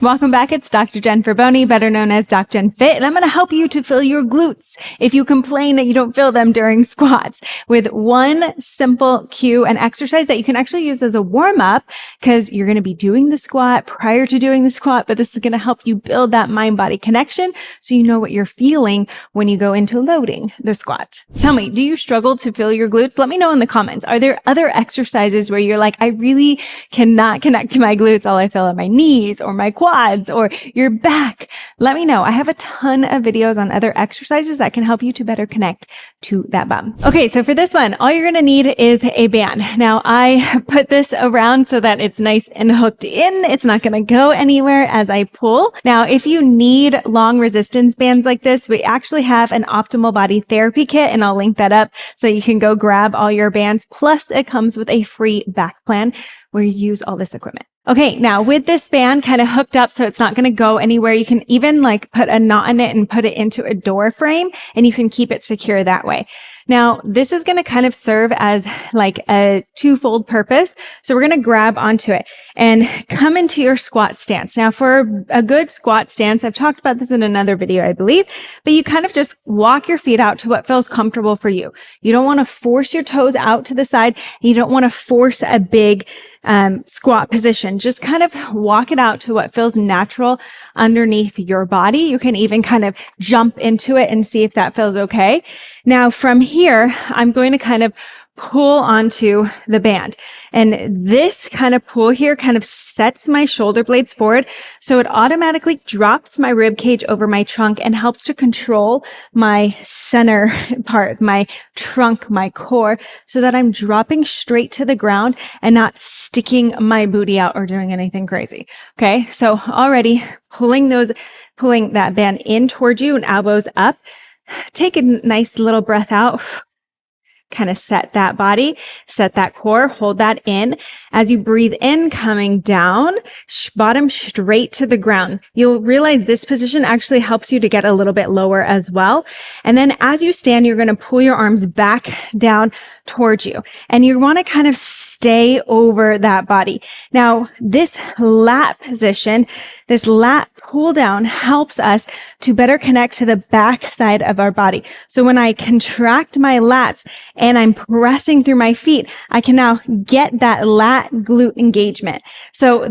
Welcome back. It's Dr. Jen Boney, better known as DocJenFit, and I'm going to help you to feel your glutes if you complain that you don't feel them during squats with one simple cue and exercise that you can actually use as a warm-up because you're going to be doing the squat prior to doing the squat, but this is going to help you build that mind-body connection so you know what you're feeling when you go into loading the squat. Tell me, do you struggle to feel your glutes? Let me know in the comments. Are there other exercises where you're like, I really cannot connect to my glutes? All I feel are my knees or my quads or your back. Let me know. I have a ton of videos on other exercises that can help you to better connect to that bum. Okay, so for this one, all you're going to need is a band. Now, I put this around so that it's nice and hooked in. It's not going to go anywhere as I pull. Now, if you need long resistance bands like this, we actually have an optimal body therapy kit, and I'll link that up so you can go grab all your bands. Plus, it comes with a free back plan where you use all this equipment. Okay, now with this band kind of hooked up so it's not going to go anywhere, you can even like put a knot in it and put it into a door frame and you can keep it secure that way. Now, this is going to kind of serve as like a twofold purpose. So we're going to grab onto it and come into your squat stance. Now, for a good squat stance, I've talked about this in another video, I believe, but you kind of just walk your feet out to what feels comfortable for you. You don't want to force your toes out to the side. You don't want to force a big squat position. Just kind of walk it out to what feels natural underneath your body. You can even kind of jump into it and see if that feels okay. Now, from here, I'm going to kind of pull onto the band. And this kind of pull here kind of sets my shoulder blades forward. So it automatically drops my rib cage over my trunk and helps to control my center part, my trunk, my core, so that I'm dropping straight to the ground and not sticking my booty out or doing anything crazy. Okay. So already pulling that band in towards you and elbows up. Take a nice little breath out. Kind of set that body, set that core, hold that in. As you breathe in, coming down, bottom straight to the ground. You'll realize this position actually helps you to get a little bit lower as well. And then as you stand, you're going to pull your arms back down towards you. And you want to kind of stay over that body. Now, this lat position, this lat pull down helps us to better connect to the back side of our body. So when I contract my lats and I'm pressing through my feet, I can now get that lat glute engagement. So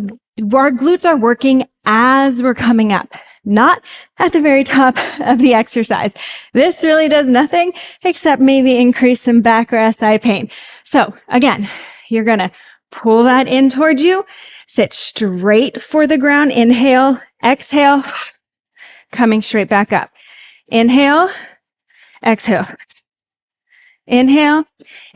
our glutes are working as we're coming up, not at the very top of the exercise. This really does nothing except maybe increase some back or SI pain. So again, you're going to pull that in towards you, sit straight for the ground, inhale, exhale, coming straight back up. Inhale, exhale, inhale.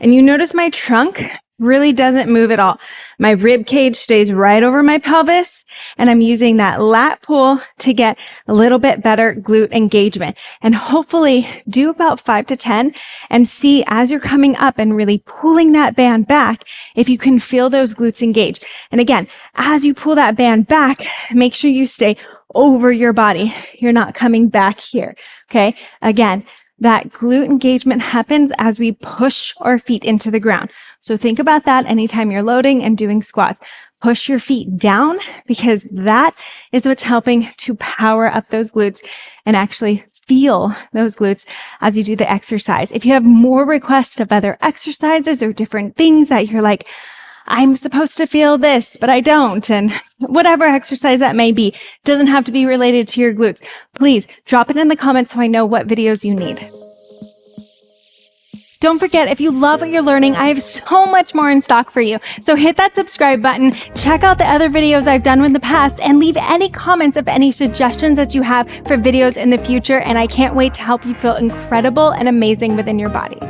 And you notice my trunk really doesn't move at all. My rib cage stays right over my pelvis, and I'm using that lat pull to get a little bit better glute engagement. And hopefully do about 5 to 10 and see as you're coming up and really pulling that band back, if you can feel those glutes engage. And again, as you pull that band back, make sure you stay over your body. You're not coming back here. Okay. Again, that glute engagement happens as we push our feet into the ground. So think about that anytime you're loading and doing squats. Push your feet down because that is what's helping to power up those glutes and actually feel those glutes as you do the exercise. If you have more requests of other exercises or different things that you're like, I'm supposed to feel this, but I don't. And whatever exercise that may be, doesn't have to be related to your glutes. Please drop it in the comments so I know what videos you need. Don't forget, if you love what you're learning, I have so much more in stock for you. So hit that subscribe button, check out the other videos I've done in the past, and leave any comments of any suggestions that you have for videos in the future. And I can't wait to help you feel incredible and amazing within your body.